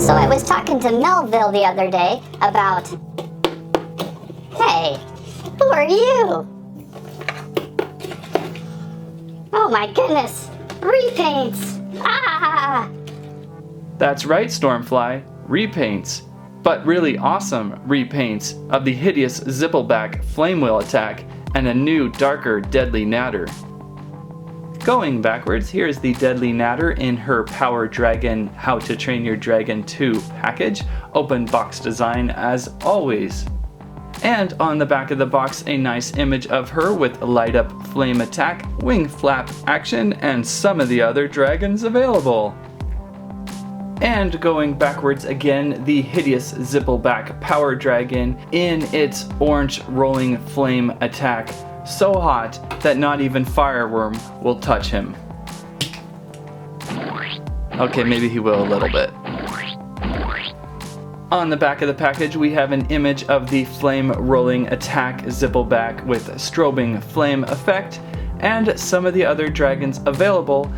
So I was talking to Melville the other day about... Hey, who are you? Oh my goodness, repaints! Ah! That's right, Stormfly, repaints. But really awesome repaints of the hideous Zippleback flame wheel attack and a new, darker, deadly Nadder. Going backwards, here's the deadly Nadder in her Power Dragon How to Train Your Dragon 2 package, open box design as always. And on the back of the box, a nice image of her with light up flame attack, wing flap action, and some of the other dragons available. And going backwards again, the hideous Zippleback Power Dragon in its orange rolling flame attack, so hot that not even Fireworm will touch him. Okay, maybe he will a little bit. On the back of the package, we have an image of the flame rolling attack Zippleback with strobing flame effect, and some of the other dragons available.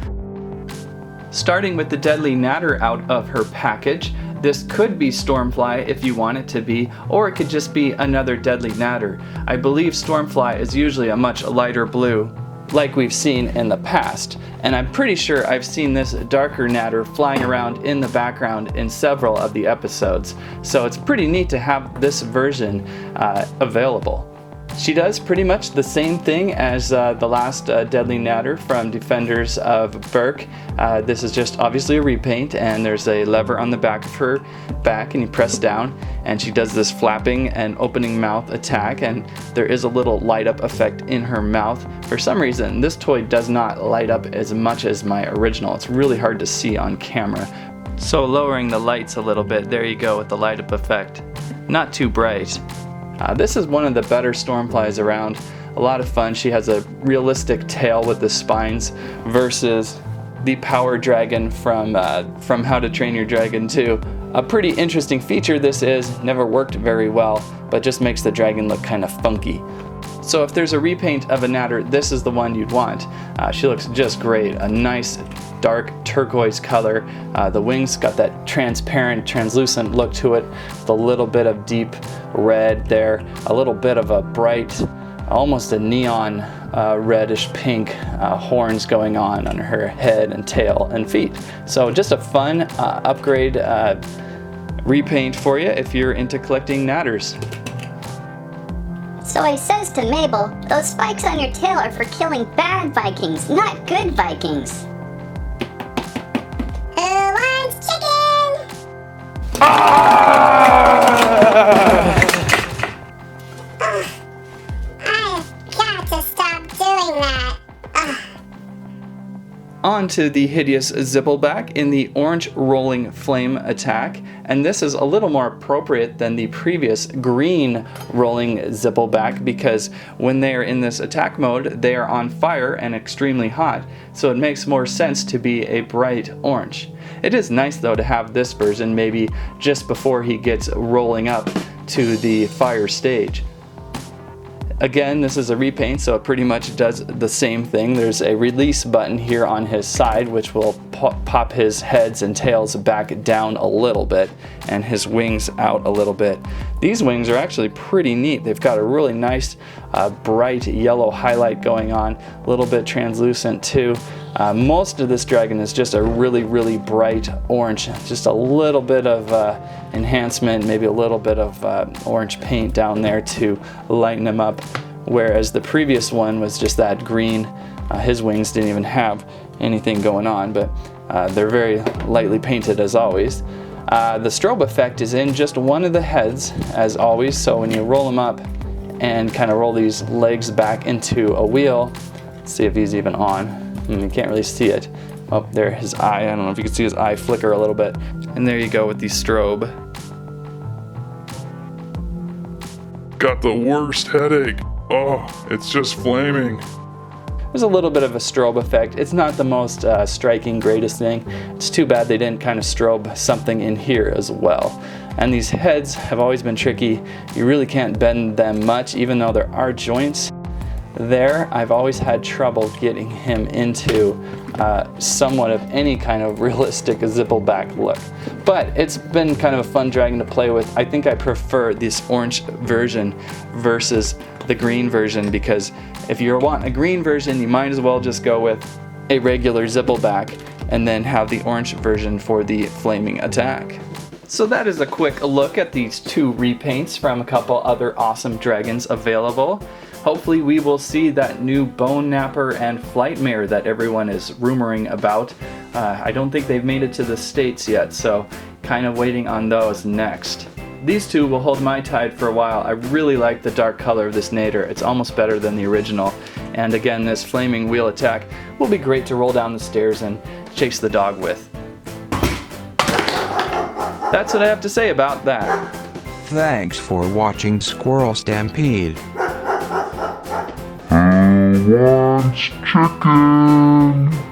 Starting with the deadly Nadder out of her package, this could be Stormfly if you want it to be, or it could just be another deadly Nadder. I believe Stormfly is usually a much lighter blue, like we've seen in the past, and I'm pretty sure I've seen this darker Nadder flying around in the background in several of the episodes, so it's pretty neat to have this version available. She does pretty much the same thing as the last deadly Nadder from Defenders of Berk. This is just obviously a repaint, and there's a lever on the back of her back, and you press down, and she does this flapping and opening mouth attack, and there is a little light up effect in her mouth. For some reason, this toy does not light up as much as my original. It's really hard to see on camera. So lowering the lights a little bit, there you go with the light up effect. Not too bright. This is one of the better Stormflies around. A lot of fun. She has a realistic tail with the spines versus the Power Dragon from How to Train Your Dragon 2. A pretty interesting feature this is. Never worked very well, but just makes the dragon look kind of funky. So if there's a repaint of a Nadder, this is the one you'd want. She looks just great. A nice dark turquoise color. The wings got that transparent, translucent look to it with a little bit of deep red there, a little bit of a bright, almost a neon reddish pink horns going on her head and tail and feet. So just a fun upgrade repaint for you if you're into collecting Nadders. So he says to Mabel, those spikes on your tail are for killing bad Vikings, not good Vikings. Who wants chicken? I've got to stop doing that. On to the hideous Zippleback in the orange rolling flame attack, and this is a little more appropriate than the previous green rolling Zippleback because when they are in this attack mode, they are on fire and extremely hot, so it makes more sense to be a bright orange. It is nice though to have this version maybe just before he gets rolling up to the fire stage. Again, this is a repaint, so it pretty much does the same thing. There's a release button here on his side, which will pop his heads and tails back down a little bit, and his wings out a little bit. These wings are actually pretty neat. They've got a really nice bright yellow highlight going on, a little bit translucent too. Most of this dragon is just a really bright orange, just a little bit of enhancement, maybe a little bit of orange paint down there to lighten him up, whereas the previous one was just that green. His wings didn't even have anything going on, but they're very lightly painted as always. The strobe effect is in just one of the heads as always, so when you roll him up and kind of roll these legs back into a wheel, let's see if he's even on. You can't really see it. Oh, there, his eye. I don't know if you can see his eye flicker a little bit. And there you go with the strobe. Got the worst headache. Oh, it's just flaming. There's a little bit of a strobe effect. It's not the most striking, greatest thing. It's too bad they didn't kind of strobe something in here as well. And these heads have always been tricky. You really can't bend them much, even though there are joints. there. I've always had trouble getting him into somewhat of any kind of realistic Zippleback look. But it's been kind of a fun dragon to play with. I think I prefer this orange version versus the green version, because if you want a green version, you might as well just go with a regular Zippleback and then have the orange version for the flaming attack. So that is a quick look at these two repaints from a couple other awesome dragons available. Hopefully we will see that new Bone Napper and Flightmare that everyone is rumoring about. I don't think they've made it to the States yet, so kind of waiting on those next. These two will hold my tide for a while. I really like the dark color of this Nadder. It's almost better than the original. And again, this flaming wheel attack will be great to roll down the stairs and chase the dog with. That's what I have to say about that. Thanks for watching Squirrel Stampede. Who wants chicken?